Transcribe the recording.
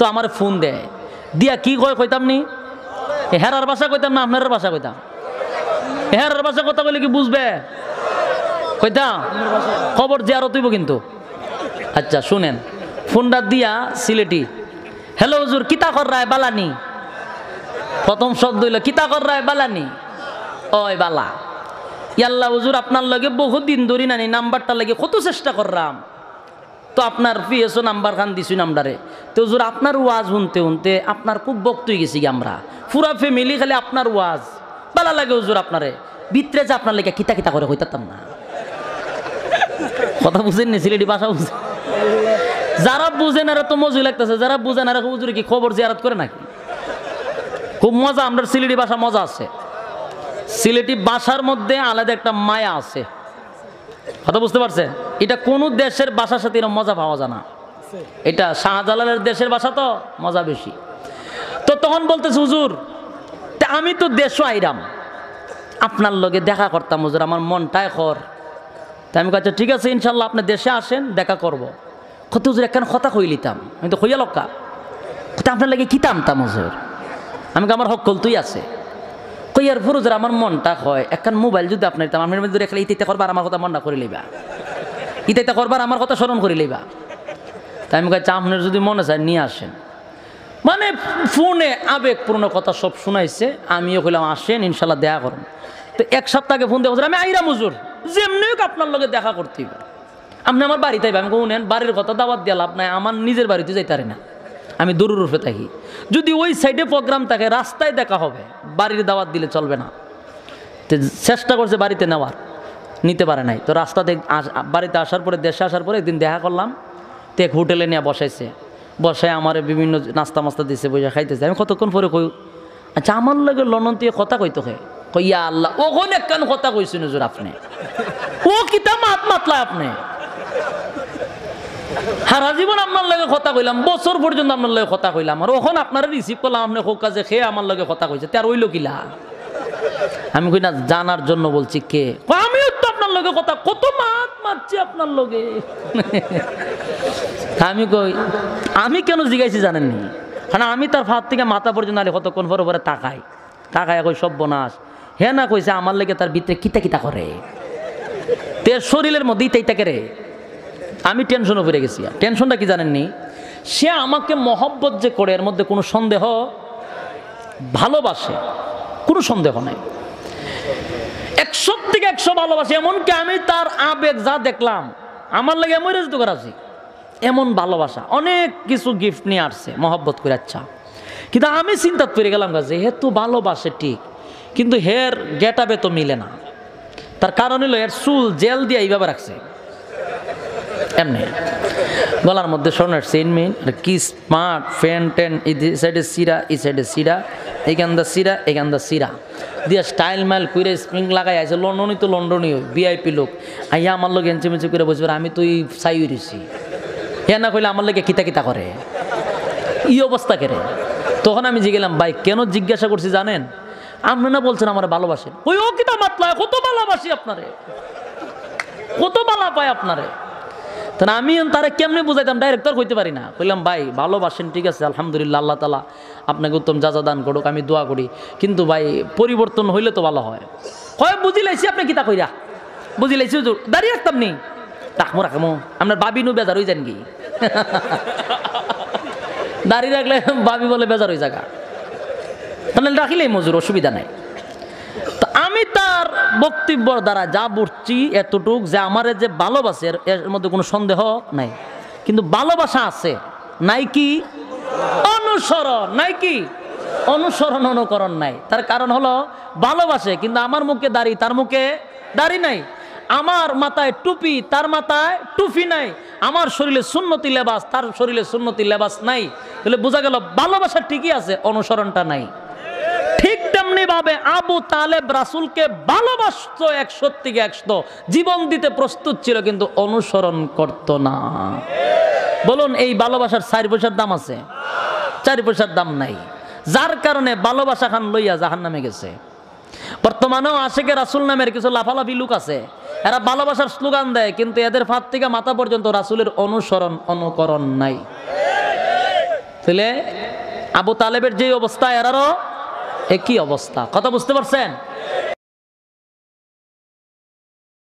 তো আমার ফোন দেয় দিয়া কি কয় কইতাম নি হেরার ভাষা কইতাম না আপনার ভাষা কইতাম হেরার ভাষা কথা বলে কি বুঝবে কইতাম খবর জিয়ারত হইব কিন্তু আচ্ছা শুনেন ফোনটা দিয়া সিলেটি হ্যালো হুজুর কিতা কর রায় বালানি প্রথম শব্দ হইল কিতা কর রায় বালানি ওই বালা ইয়াল্লা হুজুর আপনার লগে বহুত দিন ধরি নানি নাম্বারটা লাগে কত চেষ্টা করলাম তো আপনার পিএসও নাম্বার খান দিছি নাম্বারে তো হুজুর আপনার ওয়াজ শুনতে শুনতে আপনার খুব বক্ত হয়ে গেছি আমরা পুরা ফ্যামিলি খালি আপনার ওয়াজ বালা লাগে হুজুর আপনারে ভিতরে যে আপনার লেগে কিতা কিতা করে কইতাম না কথা বুঝেন নি সিলেটি ভাষা বুঝেন যারা বুঝেন এরা তো মজুই লাগতেছে যারা বুঝেন এরা হুজুর কি খবর জিয়ারত করে নাকি খুব মজা আমরা সিলেটি ভাষা মজা আছে সিলেটি ভাষার মধ্যে আলাদা একটা মায়া আছে কথা বুঝতে পারছেন এটা কোন দেশের ভাষার সাথে এরকম মজা পাওয়া যায় না এটা শাহজালালের দেশের ভাষা তো মজা বেশি তো তখন বলতেছে হুজুর আমি তো দেশও আইরাম আপনার লগে দেখা করতাম হুজুর আমার মনটাই খর তাই আমি কাছে ঠিক আছে ইনশাল্লাহ আপনি দেশে আসেন দেখা করব কত হুজুর একখান কথা কই লিতাম আমি তো কইয়া লক্কা আপনার লাগে কিতামতাম হুজুর আমি আমার হক তুই আছে কইয়ার ফুরুজের আমার মনটা হয় একখান মোবাইল যদি আপনার দিতাম আপনার মধ্যে রেখে ইতে করবার আমার কথা মন না করে লইবা ইতে করবার আমার কথা স্মরণ করে লইবা তাই আমি কাছে আপনার যদি মনে চায় নিয়ে আসেন মানে ফোনে আবেগপূর্ণ কথা সব শুনাইছে আমিও কইলাম আসেন ইনশাল্লাহ দেখা করুন তো এক সপ্তাহ আগে ফোন দিয়ে হুজুর আমি আইরাম হুজুর যেমনি হোক আপনার লগে দেখা করতেই আপনি আমার বাড়িতে আইবা আমি শুনেন বাড়ির কথা দাওয়াত দিয়ে লাভ নাই আমার নিজের বাড়িতে যাইতে পারি না আমি দূর রূপে থাকি যদি ওই সাইডে প্রোগ্রাম থাকে রাস্তায় দেখা হবে বাড়ির দাওয়াত দিলে চলবে না তো চেষ্টা করছে বাড়িতে নেওয়ার নিতে পারে নাই তো রাস্তাতে বাড়িতে আসার পরে দেশে আসার পরে একদিন দেখা করলাম তো এক হোটেলে নিয়ে বসাইছে বসায় আমার বিভিন্ন নাস্তা মাস্তা দিছে বসে খাইতেছে আমি কতক্ষণ পরে কই আচ্ছা আমার লগে লন্ডন দিয়ে কথা কইতো কইয়া আল্লাহ ওখানে একখান কথা কইছেন হুজুর আপনি ও কিতা মাতলা আপনি সারা জীবন আপনার লগে কথা কইলাম বছর পর্যন্ত আপনার লগে কথা কইলাম আর ওখানে আপনারা রিসিভ করলাম আপনি হোক কাজে খেয়ে আমার লগে কথা কইছে তার ওইল কিলা আমি কই না জানার জন্য বলছি কে আমিও তো আপনার লগে কথা কত মারছি আপনার লগে আমি কই আমি কেন জিজ্ঞাসি জানেননি কারণ আমি তার ফাঁদ থেকে মাথা পর্যন্ত আলে কতক্ষণ পরে পরে তাকাই কই সব বনাস হ্যাঁ না কইছে আমার লেগে তার ভিতরে কিতা কিতা করে তের শরীরের মধ্যেই তাইতাকে রে আমি টেনশনে পড়ে গেছি টেনশনটা কি জানেননি সে আমাকে মহব্বত যে করে এর মধ্যে কোনো সন্দেহ ভালোবাসে কোনো সন্দেহ নাই 100 থেকে 100 ভালোবাসে এমনকি আমি তার আবেগ যা দেখলাম আমার লাগে এমন রেজিত করা আছে এমন ভালোবাসা অনেক কিছু গিফট নিয়ে আসছে মহব্বত করে আচ্ছা কিন্তু আমি চিন্তা করে গেলাম যে হেতু ভালোবাসে ঠিক কিন্তু হের গেট আপে তো মিলে না তার কারণ হলো এর চুল জেল দিয়ে এইভাবে রাখছে এমনি গলার মধ্যে স্বর্ণের চেইন মেইন আর কি স্মার্ট ফ্যান টেন এই সাইডে সিরা এই সাইডে সিরা এইখানটা সিরা এইখানটা সিরা দিয়ে স্টাইল মাইল কুইরে স্প্রিং লাগাই আছে লন্ডনই তো লন্ডনই ভিআইপি লোক আইয়া আমার লোক এনচি মেচি করে বসবে আমি তো এই চাই রয়েছি হ্যাঁ না কইলে আমার লোকে কিতা কিতা করে ই অবস্থা কেরে তখন আমি জিগেলাম ভাই কেন জিজ্ঞাসা করছি জানেন আপনি না বলছেন আমার ভালোবাসেন ওই ও কিতা মাতলা কত ভালোবাসি আপনারে কত ভালো পায় আপনারে তা আমি তারা কেমনে বুঝাইতাম ডাইরেক্টর কইতে পারি না কইলাম ভাই ভালোবাসেন ঠিক আছে আলহামদুলিল্লাহ আল্লাহ তাআলা আপনাকে উত্তম যা দান করুক আমি দোয়া করি কিন্তু ভাই পরিবর্তন হইলে তো ভালো হয় কয় বুঝি লাইছি আপনি কিতা কইরা বুঝি লাইছি হুজুর দাঁড়িয়ে আসতাম নি রাখমো রাখমো আপনার বাবি নু বেজার হয়ে যান কি দাঁড়িয়ে রাখলে বাবি বলে বেজার হয়ে জায়গা তাহলে রাখিলেই মজুর অসুবিধা নাই তো আমি তার বক্তব্যর দ্বারা যা বুঝছি এতটুক যে আমার যে ভালোবাসে এর মধ্যে কোনো সন্দেহ নাই কিন্তু ভালোবাসা আছে নাই কি অনুসরণ নাই কি অনুসরণ অনুকরণ নাই তার কারণ হলো ভালোবাসে কিন্তু আমার মুখে দাড়ি তার মুখে দাড়ি নাই আমার মাথায় টুপি তার মাথায় টুপি নাই আমার শরীরে সুন্নতি লেবাস তার শরীরে সুন্নতি লেবাস নাই তাহলে বোঝা গেল ভালোবাসা ঠিকই আছে অনুসরণটা নাই ঠিক তেমনি ভাবে আবু তালেব রাসূলকে ভালোবাসতো 100 থেকে 100 জীবন দিতে প্রস্তুত ছিল কিন্তু অনুসরণ করত না বলুন এই ভালোবাসার 4 পয়সার দাম আছে 4 পয়সার দাম নাই যার কারণে ভালোবাসা খান লইয়া জাহান্নামে গেছে বর্তমানেও আশিকে রাসূল নামের কিছু লাফালাফি লোক আছে এরা ভালোবাসার স্লোগান দেয় কিন্তু এদের ফাঁদ থেকে মাথা পর্যন্ত রাসূলের অনুসরণ অনুকরণ নাই তাহলে আবু তালেবের যে অবস্থা এরারও একই অবস্থা। কথা বুঝতে পারছেন?